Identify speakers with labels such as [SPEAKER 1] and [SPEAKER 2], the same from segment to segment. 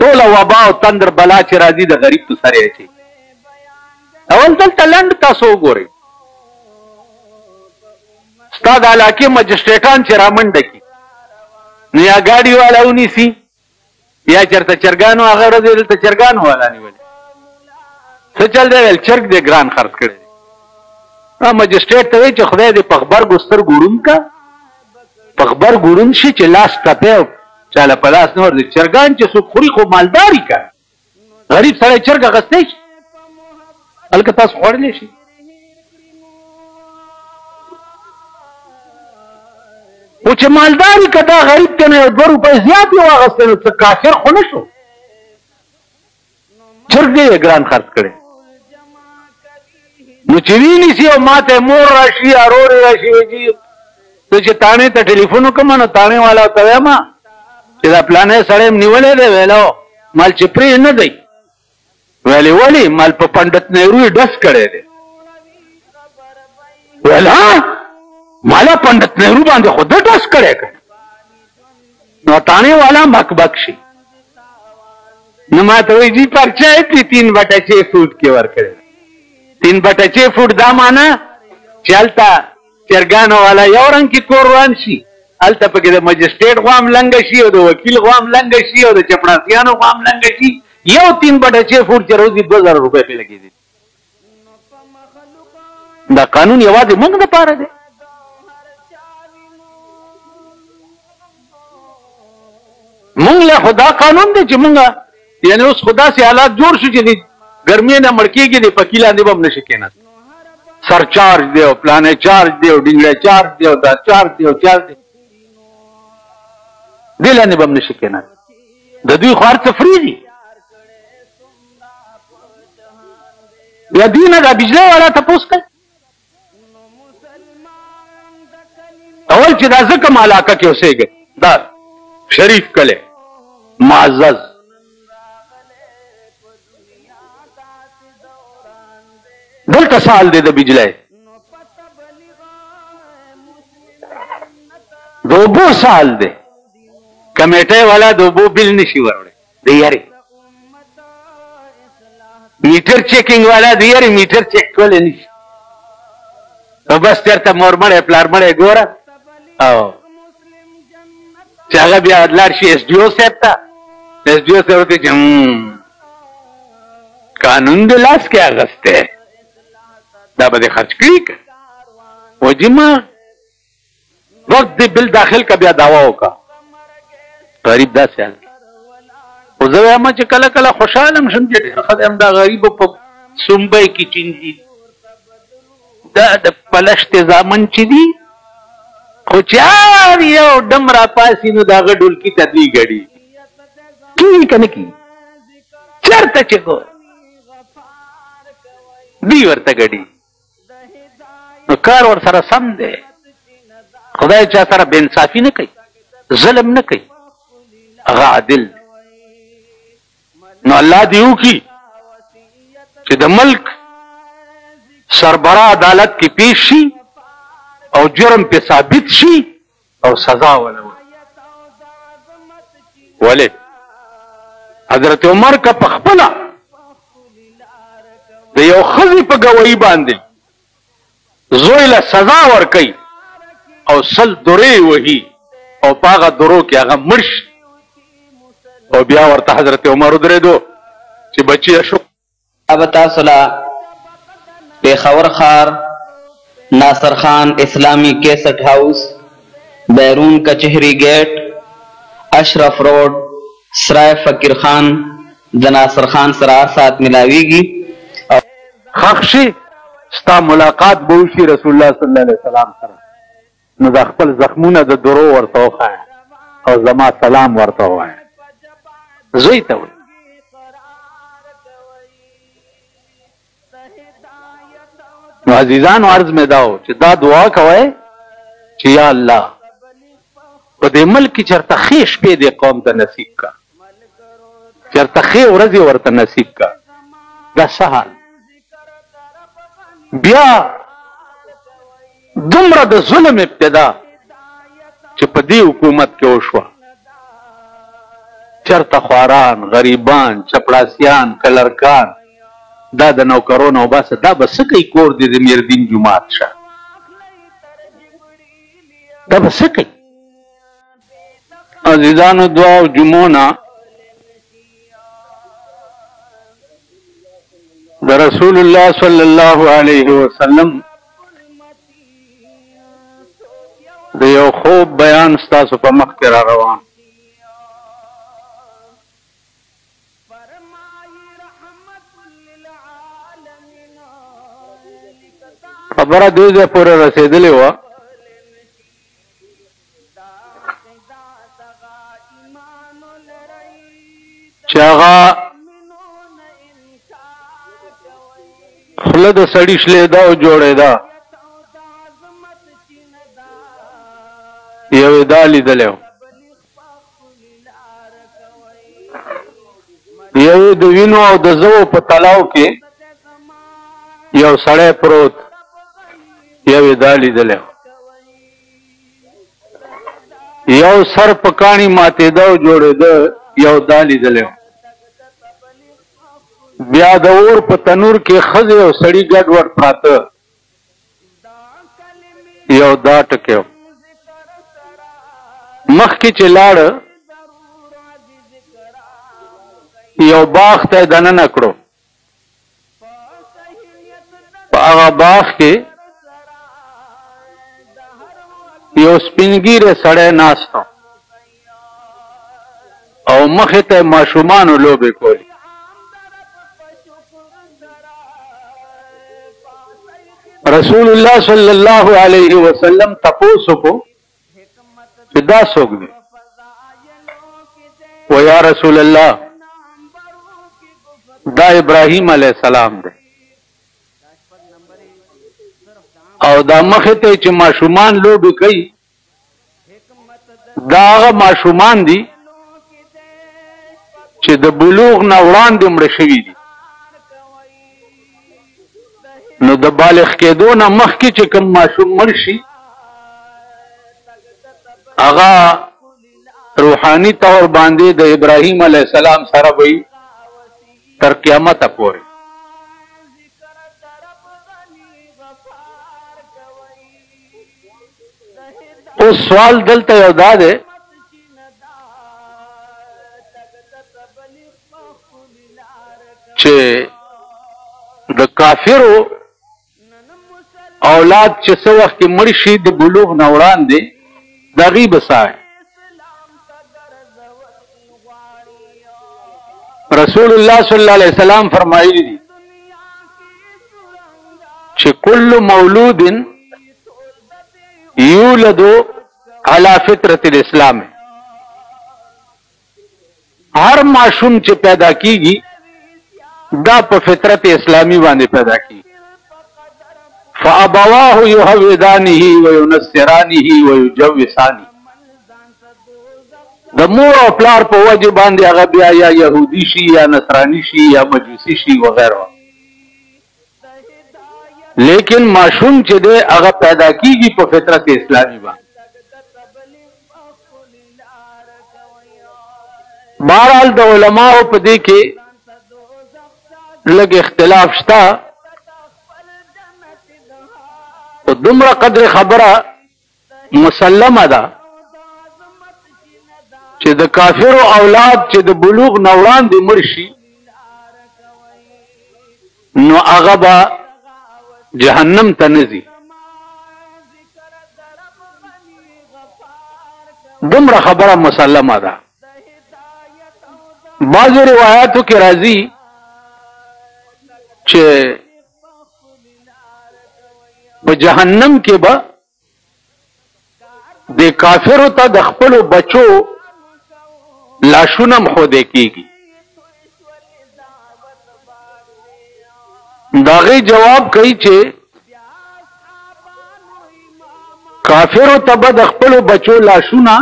[SPEAKER 1] ټوله وبا او تندر بلا چې راځي د غریب په سر یې اچي. اول دلته لنډ تاسو وګورئ، ستا د علاقې مجسټریټان چې رامنډه کي نو یا ګاډي والا ونیسي یا چېرته چرګانو هغه ورځ دلته چرګانو والا نیولې. څه چل دی ویل چرګ دې ګران خرڅ کړی دی. مجسټریټ ته وایي چې خدای دې په غبرګو سترګو ړوند کا، په غبرګو ړوند شي چې لاس ټپی او چاله په لاس نه ورځي. چرګان چې څوک خوري خو مالداري که، غریب سړی چرګ اخیستی شي، هلکه تاسو خوړلی شي. خو چې مالداري که دا غریب ته نه یو 2 روپۍ زیات یې واخیستی نو څه کافر خو نه شو. چرګ دې یې ګران خرڅ کړی. نو چې وینیسي او ما ته مور راشي یا رور راشي وایي ته چې تاڼې ته ټلیفون وکړم نو تاڼې والا ورته وایم چې دا پلانی سړی نیولی دی. ویل مال چې پرې نه دی. ویلې ولې؟ مال په پنډت نهرو یې ډس کړی دی. ویل مالا پنډت نهرو باندې خو ده ډس کړی که. نو تاڼې والا مک بک شي. نو ما ته وایي جی پرچه یې 3/6 فوټ کې ورکړی. 3/6 فوټ دا معنا چې هلته چرګانو والا یو رنګ کې کور روان شي، هلته پکې د مجسټریټ غوا هم لنګه شي او د وکیل غوا هم لنګه شي او د چپړاسیانو غوا هم لنګه شي. یو 3/6 فوټ چې روزي 2000 روپۍ پې لګېدي. دا قانون یوازې موږ دپاره دی. موږ له خو دا قانون دی چې موږ یعنې اوس خو داسې حالات جوړ شو چې ګرمۍ نه مړ کېږي د پکي لاندې به هم نه شي کېناست. سر چارج دی او پلانې چارج دی او ډینګړی چارج دی او دا چارج دی او چارج دی، دې لاندې به هم نه شي کېناست. د دوی خو هر څه فري دي. بیا دوی نه دا بجلی والا تپوس کوي اول چې دا زه کوم علاقه کې اوسېږئ، دا شریف کلی معزز دلته سال دی د بجلی، د اوبو سال دی. کمیټۍ والا د اوبو بل نشي وروړی د یاري. میټر چیکنګ والا د یاري میټر چیک کولی نشي. او بس چېرته مور مړی پلار مړی ګوره او چې هغه بیا لاړ شي ایس ډي او صاحب ته. ایس ډي او صاحب ورته چې قانون د لاس کې اخیستی دا به دې خرچ کړي که وجي ما وقت دې بل داخل که بیا دعوا وکړه. غریب داسې حال خو زه وایم چې کله کله خوشحاله م شم چې ډېر ښه دی همدا غریبو په سومبۍ کې چینجي دا د پلشت زامن چې دي خو چې هر یو ډم راپاسي نو د هغه ډولکي ته دوی ګډي کېږي که نه کېږي چېرته چې ګور دوی ورته ګډي. نو کار ورسره سم دی. خدای چا سره بې انصافي نه کوي، ظلم نه کوي، هغه عادل دی. نو الله دې وکړي چې د ملک سربراه عدالت کې پیش شي او جرم پې ثابت شي او سزا ولوي. ولې حضرت عمر که په خپله د یو ښځې په ګوایي باندې زوی له سزا ورکوي او 100 درې وهي او په هغه درو کې هغه مړ شي او بیا ورته حضرت عمر ودرېدو چې بچیه شو.
[SPEAKER 2] اب تاسو له پېښور ښار ناصر خان اسلامی کیسټ هاؤس بیرون کچهری گیټ اشرف روډ سرای فقیر خان د ناصر خان سره سات ملاویږي.
[SPEAKER 1] ښخ شي ستا ملاقات به وشي رسول الله صلی الله علیه وسلم سره. نو د خپل زخمونه د درو ورته وښایه او زما سلام ورته ووایه. زوی ته وایي نو عزیزانو عرض مې دا و چې دا دعا کوئ چې یا الله په دې ملک کې چېرته ښې شپې دې قوم ته نصیب کا، چېرته ښې ورځې ورته نصیب کا. دا څه حال بیا دومره د ظلم ابتدا چې په دې حکومت کې وشوه چرته خواران غریبان چپړاسیان کلرکان دا د نوکرونو وباسه دا به څه کوي کور دې د میردین جومات شه دا به څه کوي عزیزانو دعا او جمعونه د رسول الله صلی الله علیه وسلم د یو خوب بیان ستاسو په مخ کې را روان خبره دې ځای پورې رسېدلې وه چې هغه خوله د سړي شلېده او جوړېده یو یې دا لیدلی و یو یې د وینو او د زوو په تلاو کې یو سړی پروت یو یې دا لیدلی و یو سر په کاڼي ماتېده او جوړېده یو دا لیدلی و بیا د اور په تنور کې ښځې او سړي ګډ وډ پراته یو دا ټکی و مخکې چې لاړه یو باغ ته یې دننه کړو په هغه باغ کې یو سپین ږیری سړی ناست و او مخې ته ماشومانو لوبې کولې رسول الله صلی الله علیه وسلم تپوس وکړو چې دا څوک دی و یا رسول الله دا ابراهیم علیه السلام دی او دا مخې ته چې ماشومان لوبې کوي دا هغه ماشومان دي چې د بلوغ نه وړاندې مړه شوي دي نو د بالغ کېدو نه مخکې چې کوم ماشوم مړ شي هغه روحاني طور باندې د ابراهیم علیه السلام سره وي تر قیامت پورې اوس سوال دلته یو دا دی چې د کافرو اولاد چې څه وخت کې مړ شي د بلوغ نه وړاندې د هغې به څه رسول الله صلی الله علیه وسلم فرمایلی دي چې کل مولود یولد علی فطرة الاسلام هر ماشوم چې پیدا کیږي دا په فطرت اسلامی باندې پیدا کیږي فابواه یهودانه وینصرانه ویجوسانه د مور او پلار په وجه باندې هغه بیا یا يهودي شي یا نصراني شي یا مجوسي شي وغیرہ لیکن معصوم چې دی هغه پیدا کیږي په فطرت اسلامي باندې بہرحال د علماء په دې کې لږ اختلاف شته او دومره قدر خبره مسلمه ده چې د کافرو اولاد چې د بلوغ نه وړاندې مړ شي نو هغه به جهنم ته نه ځي دومره خبره مسلمه ده بعضو روایاتو کې راځي چې په جهنم کې به د کافرو ته د خپلو بچو لاشونه مخوده کیږي داغه جواب کوي چې کافرو ته به د خپلو بچو لاشونه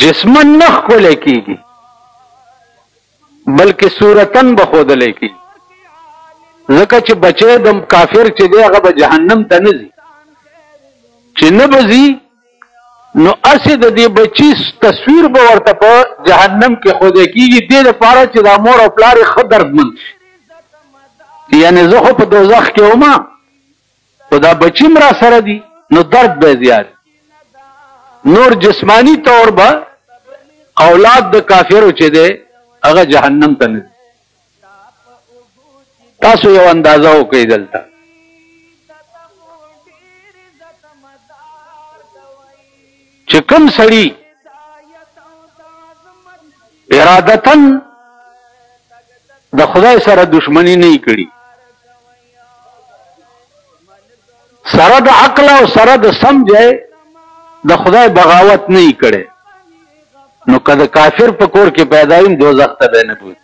[SPEAKER 1] جسمن نخ کولې کیږي بلکې صورتن بخودلې کیږي ځکه چې بچي د کافر چې دی هغه به جهنم ته نه ځي چې نه به ځي نو اسې د دې بچي تصویر به ورته په جهنم کې خوده کیږي دې لپاره چې دا مور او پلار یې ښه دردمند شي. یعنې زه خو په دوزخ کې ومه خو دا بچیم را سره دي نو درد به زیات. نور جسمانی طور به اولاد د کافرو چې دی هغه جهنم ته نه ځي. تاسو یو اندازه وکړئ دلته چې کوم سړي ارادتن د خدای سره دشمنی نه کړي، سره د عقل او سره د سمج د خدای بغاوت نه کړي، نو کله کافر په کور کې پیدایم دوزخ ته به نه بوځي.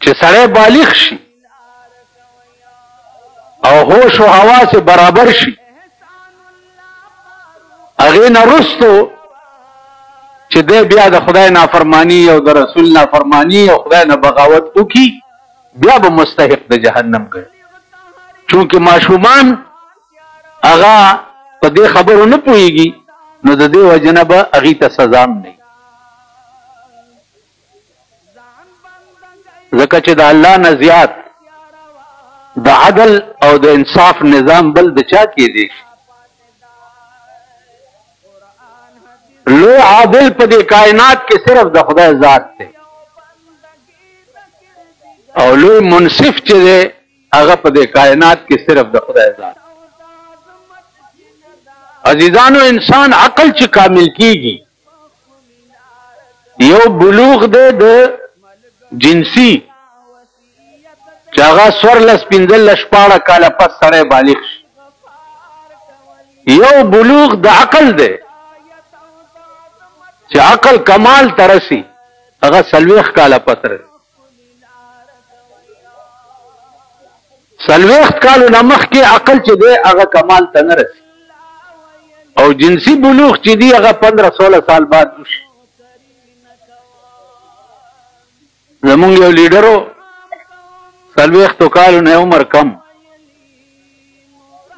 [SPEAKER 1] چې سړی بالغ شي او هوش او حواس برابر شي، هغې نه رستو چې دی بیا د خدای نافرمانی او د رسول نافرمانی او خدای نه بغاوت وکړي بیا به مستحق د جهنم ګرځي. چونکې ماشومان هغه په دې خبرو نه پوهېږي نو د دې وجه نه به هغې ته سزا هم نه وي. ځکه چې د الله نه زیات د عدل او د انصاف نظام بل د چا کېدی شي. لوی عادل په دې کائنات کې صرف د خدای ذات دی او لوی منصف چې دی هغه په دې کائنات کې صرف د خدای ذات. عزیزانو انسان عقل چې کامل کیږي یو بلوغ دی د جنسی چې هغه 14-15 کاله پس سړی بالغ شي. یو بلوغ د عقل دی چې عقل کمال ته رسي هغه 40 کاله پس رسي. 40 کالو نه مخکې عقل چې دی هغه کمال ته نه رسي او جنسی بلوغ چې دی هغه 15-16 سال بعد وشي. زمونږ یو لیډرو 40 کالو نه عمر کم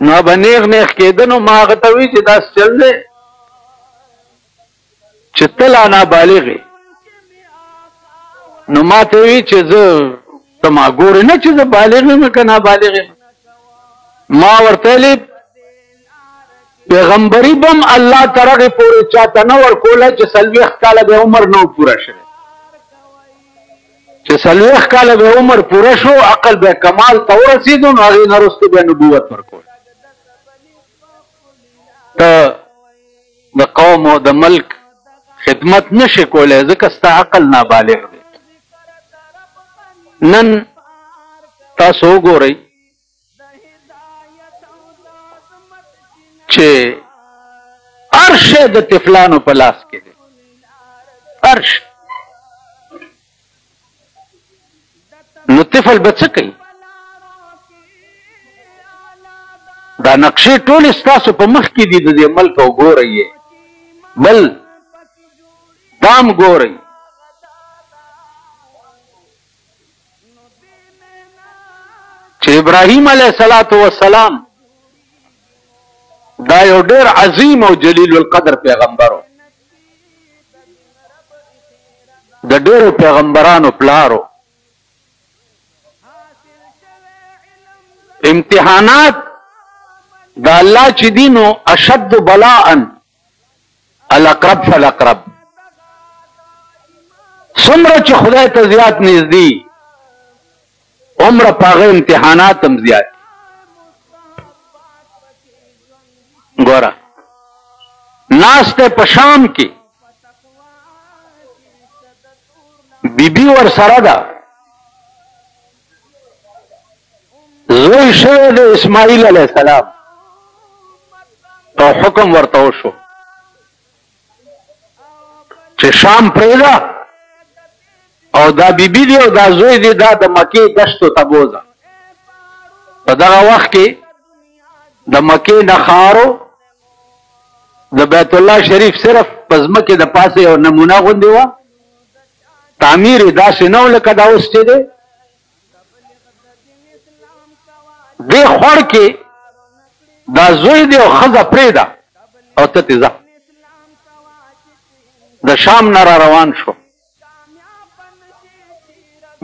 [SPEAKER 1] نو به نیغ کېده نو ما هغه ته وی چې داس چل دی چې ته لا نابالغ یې. نو ما ته وی چې زه ته ما ګورې نه چې زه بالغ یم که نابالغ یم. ما ورته ویلې پیغمبري به هم الله تر هغې پورې چاته نه ورکوله چې 40 کاله به عمر نه پوره شوی. چې 40 کاله به عمر پوره شو عقل به کمال ته ورسېدو نو هغې نه وروسته بیا نبوت ورکول. ته د قوم او د ملک خدمت نشي کولی ځکه ستا عقل نابالغ دی. نن تاسو وګورئ چې هر شی د طفلانو په لاس کې دی، هر شی. نو طفل به څه کوي؟ دا نقشې ټولې ستاسو په مخ کې دي د دې ملک او ګورئ یې بل دام ګورئ. چې ابراهیم علیه السلام دا یو ډېر عظیم او جلیل القدر پیغمبر و، د ډېرو پیغمبرانو پلارو. امتحانات د الله چې دي نو اشد بلاء الاقرب فالاقرب. څومره چې خدای ته زیات نږدې عمره په هغه امتحانات هم زیات. ګوره ناست په شام کې بیبي ور سره ده، زوی شوی د اسماعیل علیه السلام او حکم ورته وشو چې شام پرېږده او دا بیبي دی او دا زوی دی دا د مکې دشتو ته بوځه. په دغه وخت کې د مکې نه ښارو د بیت الله شریف صرف په ځمکې د پاسه یو نمونه غوندې وه، تعمیر یې داسې نه و لکه دا اوس چې دی. دې خوړ کې دا زوی دی او ښځه پرېږده او ته تیزه د شام نه را روان شو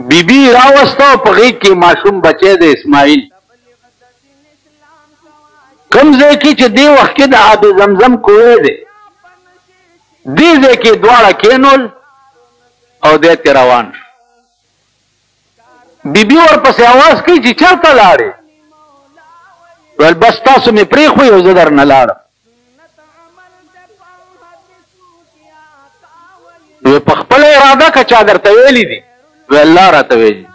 [SPEAKER 1] بیبي راوسته په غېږ کې ماشوم بچی د اسماعیل کوم ځای کې چې دې وخت کې د آب زمزم کوی دی دې ځای کې دواړه کېنول او دی ترې روان شو بیبي ورپسې اواز کوي چې چېرته لاړې ویل بس تاسو مې پرېښوئ او زه در نه لاړم وی په خپله اراده که چا درته ویلي دي وی الله راته ویلي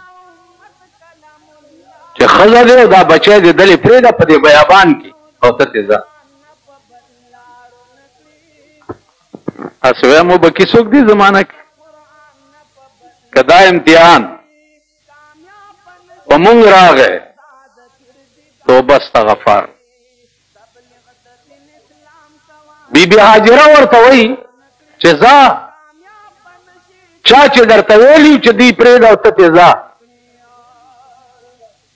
[SPEAKER 1] چې ښځه دی او دا بچی دی دلې پرېږده په دې بیابان کې او ته ترې ځه هسې وایم وبکي څوک دي زمانه کې که دا امتحان په مونږ راغی توبه استغفار بیبي هاجره ورته وایي چې ځه چا چې درته ویلي چې دوی پرېږده او ته ترې ځه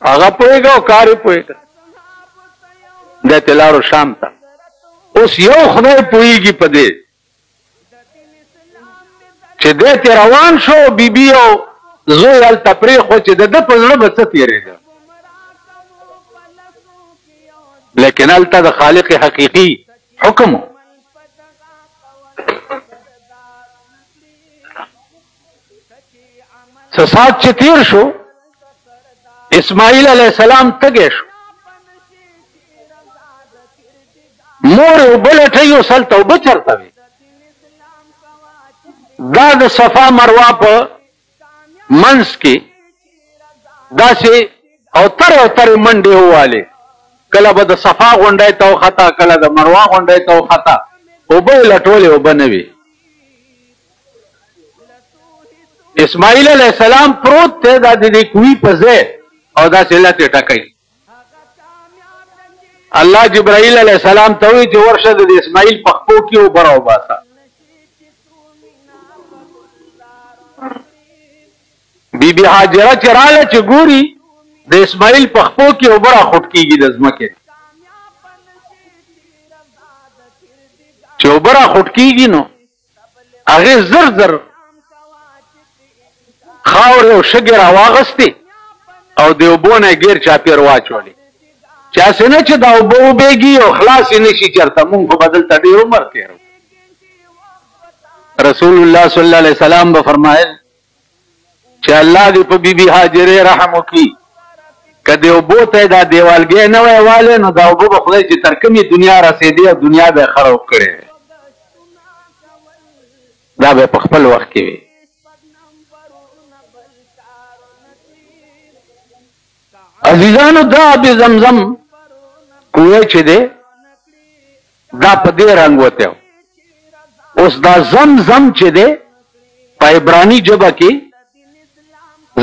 [SPEAKER 1] هغه پوهېږه او کار یې پوهېږه دی ترې لاړو شام ته اوس یو خدای پوهېږي په دې چې دی ترې روان شو بیبي او زوی هلته پرېښود چې د ده په زړه به څه تېرېده لیکن هلته د خالق حقیقي حکم و څه ساعت چې تېر شو اسماعیل علیه السلام تږی شو مور یې اوبه لټوي اوس هلته اوبه چېرته وي دا د صفا مروه په منځ کې داسې اوترې اوترې منډې ووالې کله به د صفا غونډۍ ته وخته کله د مروه غونډۍ ته وخته اوبه یې لټولې اوبه نه وي اسماعیل علیه السلام پروت دی دا د دې کوی په ځای او داسې لتې ټکوي الله جبرائیل علیه السلام ته وایي چې ورشه د اسماعیل په خپو کې اوبه راوباسه بیبي هاجره چې راله چې ګوري د اسماعیل په خپو کې اوبه راخوټ کېږي د ځمکې چې اوبه راخوټ کېږي نو هغې زر زر خاورې او شګې راواغستې او د اوبو نه یې ګیر چاپېر واچولې چې هسې نه چې دا اوبه وبېږي او خلاص یې نه شي چېرته مونږ خو به دلته ډېر عمر تېرو رسول الله صلی الله علیه وسلم به فرمایل چې الله دې په بیبي هاجرې رحم وکړي که د اوبو ته یې دا دیوالګی نه وی والی نو دا اوبه به خدای چې تر کومې دنیا رسېدې او دنیا به یې خراب کړې دا به په خپل وخت کې وي عزیزانو دا آب زمزم کوی چې دی دا په دې رنګ وتی اوس دا زمزم چې دی په عبراني ژبه کې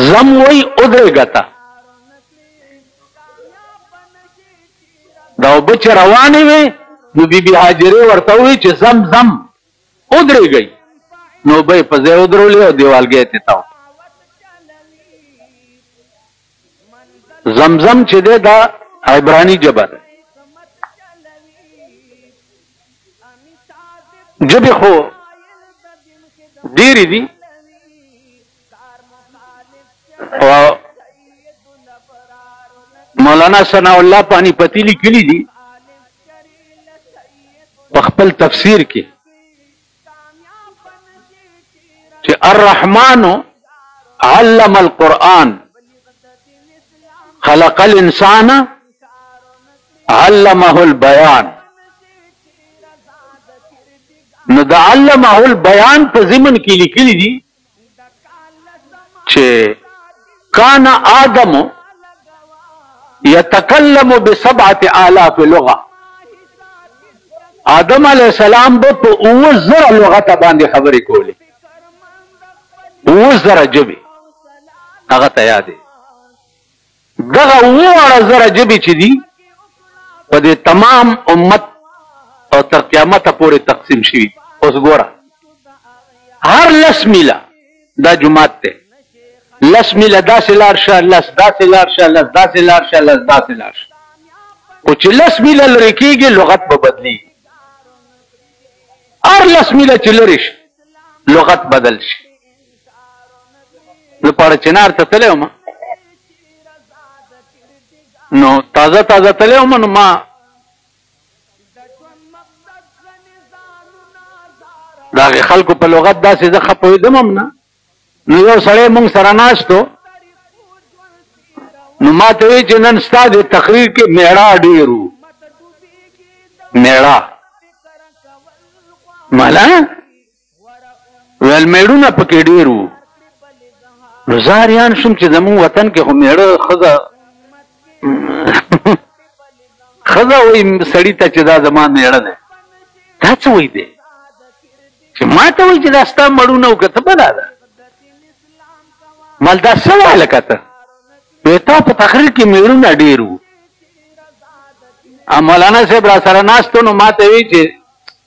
[SPEAKER 1] زم وی ادرېږه ته دا اوبه چې روانې وې نو بیبي هاجرې ورته ووایي چې زم زم ودرېږئ نو اوبه یې په ځای ودرولې او دیوالګی یې تاو زمزم چې دی دا عبراني ژبه ده ژبې خو ډېرې دي مولانا ثناء الله پانی پتی لیکلی دي په خپل تفسیر کې چې الرحمن علم القرآن خلق الانسان علمه البیان نو د علمه البیان په ضمن کې لیکلی دي چې کان آدم یتکلم ب7,000 لغه آدم علیہ السلام به په 9,000 لغت باندې خبرې کولې 9,000 ژبې هغه ته یاد دي دغه 9,000 ژبې چې دي په دې تمام امت او تر قیامت پورې تقسیم شوي اوس ګوره هر 10 میله دا جماعت ته 10 میله داسې لاړ شه 10 داسې لاړ شه 10 داسې لاړ شه 10 داسې لاړ شه خو چې 10 میله لرې کېږي لغت به بدلېږي لس میله چې لرې شي لغت بدل شي. زه پاړه چنار ته تللی وم نو تازه تازه تللی وم نو ما د هغې خلکو په لغت داسې زه ښه پوهېدم هم نه. نو یو سړی مونږ سره ناست و نو ما ته وایي چې نن ستا د تقریر کې میړه ډېر وو. میړه مالا ویل میړونه پکې ډېر وو. نو زه حیران شوم چې زمونږ وطن کې خو میړه ښځه ښځه وایي سړي ته چې دا زما میړه دی. دا څه وایي دی چې ما ته وایي چې دا ستا مړونه وو که ته بله ده مال دا څه وایه لکه ته وایي تا په تقریر کې میړونه ډېر وو. مولانا صاحب را سره ناست نو ما ته وایي چې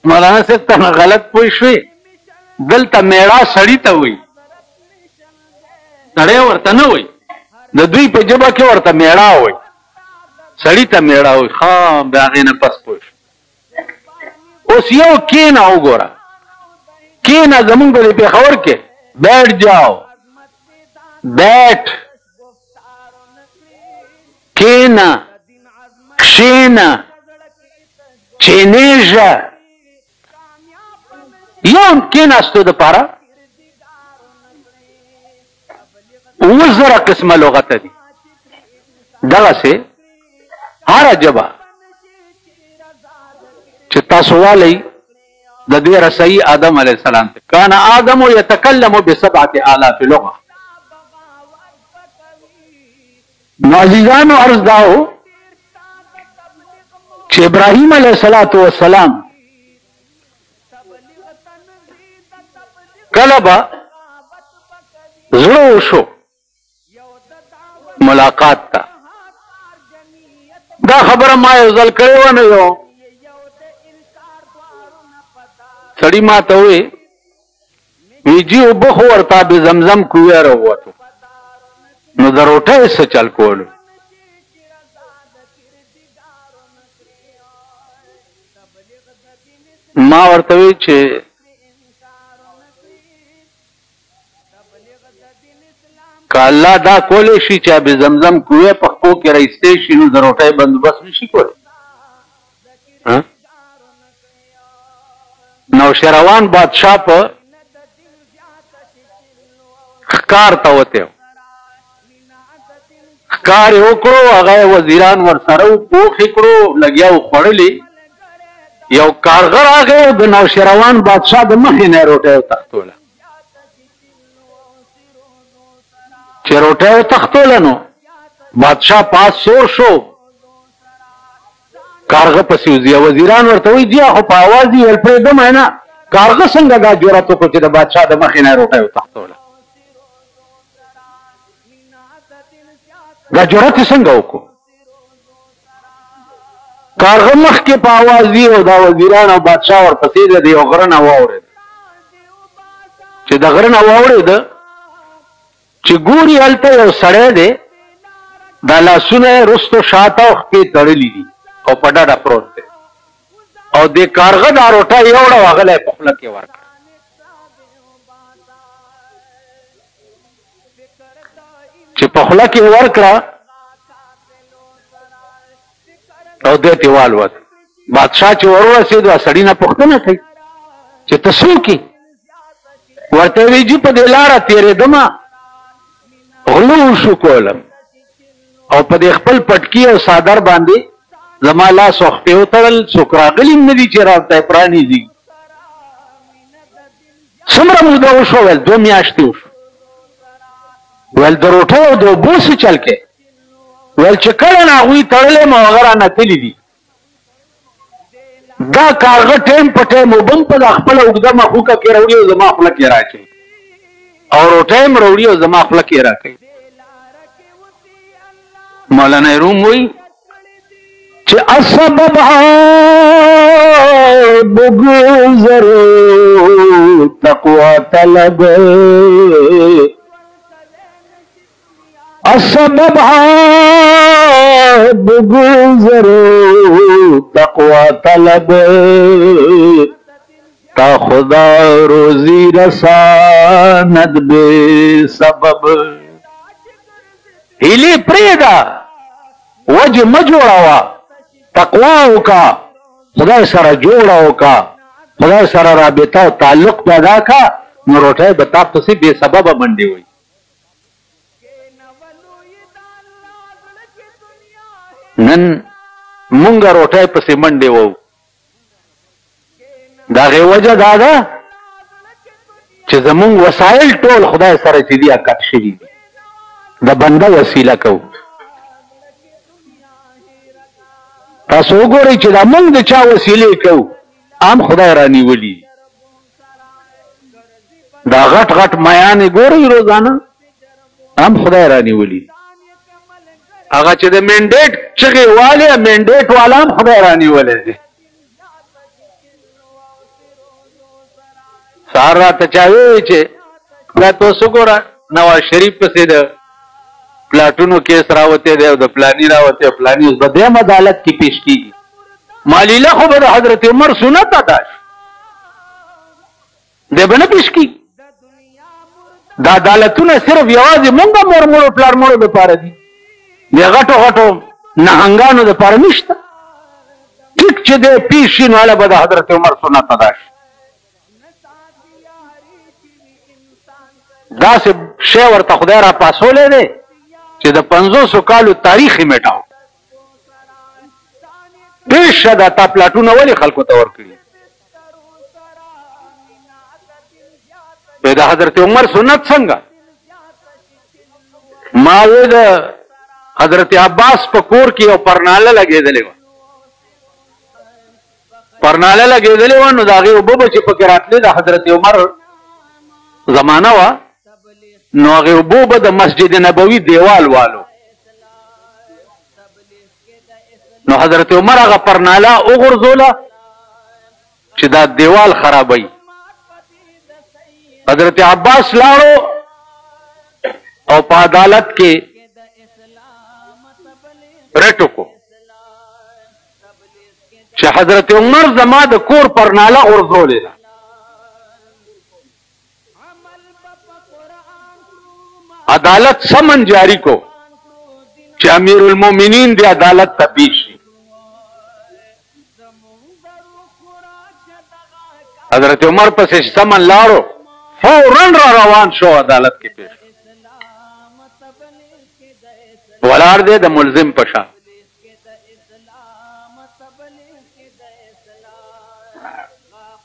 [SPEAKER 1] مولانا صاحب ته غلط پوه شوې دلته میړه سړي ته وایي سړی ورته نه وایي د دوی په ژبه کې ورته میړه وایي سړي ته میړه وایي. ښه د هغې نه پس پوه شو. اوس یو کېنه وګوره کېنه زمونږ په دې پېښور کې بیټ جاؤ بیټ کېنه کښېنه چینېږه یو کېناستو دپاره 1000 قسمه لغت دي. دغسې هره ژبه چې تاسو والی د دې رسۍ آدم علیه السلام ته کان آدم یتکلم ب7,000 لغه. نو عزیزانو عرض داو چې ابراهیم علیه السلام کله به زړه وشو ملاقات ته. دا خبره ما یو ځل کړې وه نو یو سړي ما ته ووی ویجي اوبه خو ورته د زمزم کویه راووتو نو د روټۍ څه چل کولو. ما ورته وی چې که الله دا کولی شي چې اب زمزم کویه په خپو کې رایستی شي نو د روټۍ بندوبست نشي کولی. نوشیروان بادشاہ په ښکار ته وتی و ښکار یې وکړو هغه وزیران ورسره و پوخ یې کړو لګیا و خوړلې یو کارغه راغی د نوشیروان بادشاہ د مخې نه یې روټۍ وتښتوله. چې روټۍ وتښتوله نو بادشاہ پاس سور شو کارغه پسې وځي. وزیران ورته وایي جی خو په اواز یې ویل پرېږدم نه کارغه څنګه دا جرأت وکړو چې د بادشاه د مخې نه روټۍ وتښتوله. دا جرأت یې څنګه وکړو. کارغه مخکې په اواز وي او دا وزیران او بادشاه ورپسې د یو غره نه واورېد. چې د غره نه واورېده چې ګوري هلته یو سړی دی دا لاسونه یې رستو شاته او خپې تړلي دي او په ډډه پروت دی او د کارغه دا روټۍ یوړه هغله یې په خوله کې ورکړه. چې په خوله کې ورکړه او دی ترې والوت. بادشاه چې ورورسېد سړي نه پوښتنه کوي چې ته څوک یې؟ ورته وایي جي په دې لاره تېرېدمه غلو وشو کولم او په دې خپل پټکي او څادر باندې زما لاس او خپې وتړل څوک راغلي هم نه دي چې راته یې پرانیزي. څومره موده وشوه؟ ویل 2 میاشتې وشو. ویل د روټۍ او د اوبو څه چل کې؟ ویل چې کله نه هغوی تړلی یم او هغه رانه تلي دي. دا کارغه ټیم په ټیم اوبه هم په دا خپله اوږده مخوکه کې راوړي او زما خوله کې راچوي او روټۍ هم راوړي او زما خوله کې راکوي. مولانا روم وایي چې اسبب بگذرو تقوی طلب اسبب بگذرو تقوی طلب تا خدا روزی رساند بے سبب هیلی پریدا وجه مجوڑاوا تقواو کا خدای سره جوړاو کا خدای سره رابطه او تعلق پیدا کا نو روټه بتا پسې بے سبب منډي وي نن مونږ روټه پسې منډي وو دا غي وجه دا ده چې زمونږ وسایل ټول خدای سره چې دی اکټ شي د بنده وسیله کو تاسو وګورئ چې دا مونږ د چا وسیلې کو عام خدای رانی ولي دا غټ غټ میانې ګورئ روزانه عام خدای رانی ولي هغه چې د منډیټ چغې والے منډیټ والا هم خدای رانی ولي سارا ته چاوي چې دا تاسو ګوره نواز شریف پسې د پلاټونو کیس راوته دی او د پلانی راوته پلانی اوس به د عدالت کې پیش کیږي مالیله خو به د حضرت عمر سنت ادا شي دی به نه پیش کیږي دا عدالتونه صرف یوازې مونږ مورمړو پلارمړو دپاره دي د غټو غټو نهنګانو دپاره نشته ټیک چې دی پیش شي نو هله به د حضرت عمر سنت ادا شي داسې شی ورته خدای را پاسولی دی چې د 500 کالو تاریخ یې میټاو پیش شه دا تا پلاټونه ولې خلکو ته ورکړي د حضرت عمر سنت څنګه ما وې د حضرت عباس په کور کې یو پرناله لګېدلې وه پرناله لګېدلې وه نو د هغې اوبه به چې پکې راتلې د حضرت عمر زمانه وه نو هغې اوبو به د مسجد نبوي دیوال والو نو حضرت عمر هغه پرناله وغورځوله چې دا دیوال خرابوي حضرت عباس لاړو او په عدالت کې رټ وکړو چې حضرت عمر زما د کور پرناله غورځولې ده عدالت سمن جاری کو چې امیر المؤمنین دی عدالت ته پیش شي حضرت عمر پسې سمن لاړو فوراً را روان شو عدالت کې پیش ولاړ دی د ملزم په شان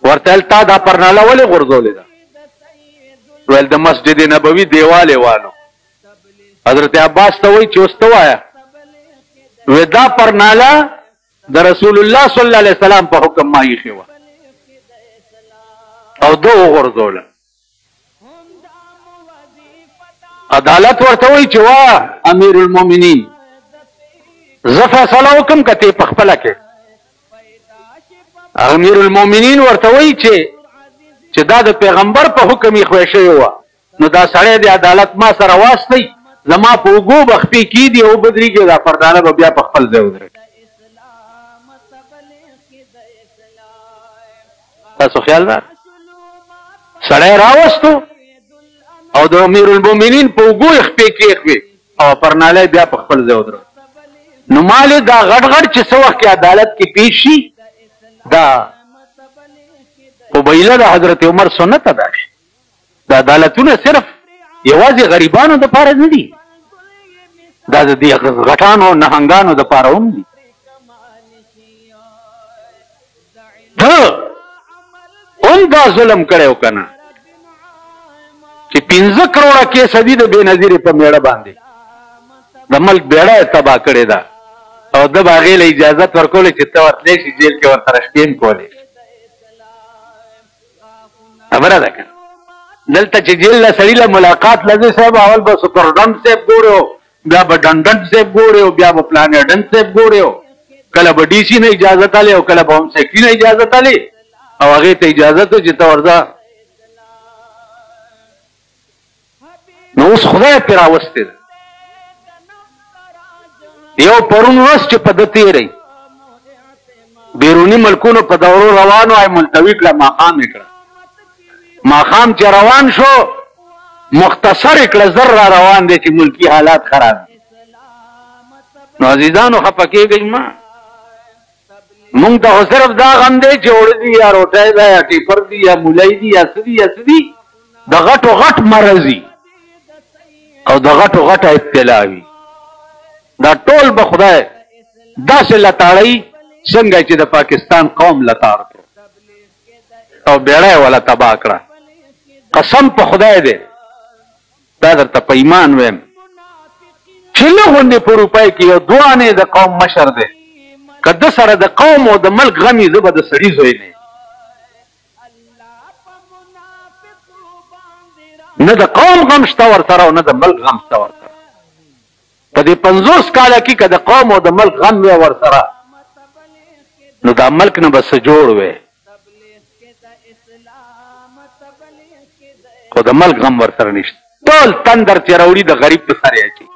[SPEAKER 1] ورته تا دا پرناله ولې غورځولې ده ویل د مسجد نبوي دیواله والو حضرت عباس ته وایي چې اوس ته وایه وی دا پرناله د رسول الله صلی الله علیه وسلم په حکم ما ایښې وه او ده وغورځوله عدالت ورته وایي چې واه امیر المؤمنین زه فیصله وکړم که ته یې په خپله کې امیر المؤمنین ورته وایي چې دا د پیغمبر په حکم یې خوښ شوی وه نو دا سړی د عدالت ما سره واستئ زما په اوږو به خپې کېدي او بدرېږي دا پردانه به بیا په خپل ځای ودرېږي تاسو خیال ده سړی راوستو او د امیر المؤمنین په اوږو یې خپې کېښوې او پرنالی بیا په خپل ځای ودرېږي نو مالې دا غټ غټ چې څه وخت کې عدالت کې پیش شي دا قبیله د حضرت عمر سنت ادا شي دا عدالتونه صرف یوازې غریبانو دپاره نه دي دا د دې غټانو نهنګانو دپاره هم دي ته هم دا ظلم کړی که نه چې 15 کروڑه کیس دي د بېنظیرې په میړه باندې د ملک بیړه یې تباه کړې ده او ده به هغې له اجازت ورکولی چې ته ورتلی شي جیل کې ورسره شپې هم کولی خبره ده که دلته چې جیل له سړي له ملاقات لځې صاحب اول به سپرډنټ صاحب ګورې بیا به ډنډنټ صاحب ګورې بیا به پلانېډنټ صاحب ګورې کله به ډي سي نه اجازت الی او کله به هم سیکري نه اجازت الی او هغې ته اجازت و چې ته ورځه نو اوس خدای پرې راوستې ده یو پرون ورځ چې په ده تېری بیرونی ملکونو په دورو روانو ay ملتوی کړه ماقام کړه ماقام چې روان شو مختصر کړه زر را روان دي چې ملکی حالات خراب نو عزیزانو خفه کېږئ ما مونږ ته صرف دا غم دی چې اوړه دي یا روټۍ ده یا ټیپر دي یا مولۍ دي یا څه دي یا څه دي د غټو غټ مرضي او د غټو غټه ابتلا وي دا ټول به خدای داسې لتاړی څنګه چې د پاکستان قوم لتاړ کړ او بیړۍ ولا تباه کړه قسم په خدای دی دا درته په ایمان ویم چې له غونډې په روپۍ کې یو دوانې د قوم مشر دی که ده سره د قوم او د ملک غمي زه به د سړي زوی نه د قوم غم شته ورسره او نه د ملک غم شته ورسره په دې 50 کاله کې که د قوم او د ملک غم وی ورسره نو دا ملک نه به څه جوړ وی خو د ملک غم ورسره نشته ټول تندر چې راوړي د غریب په سر یې اچي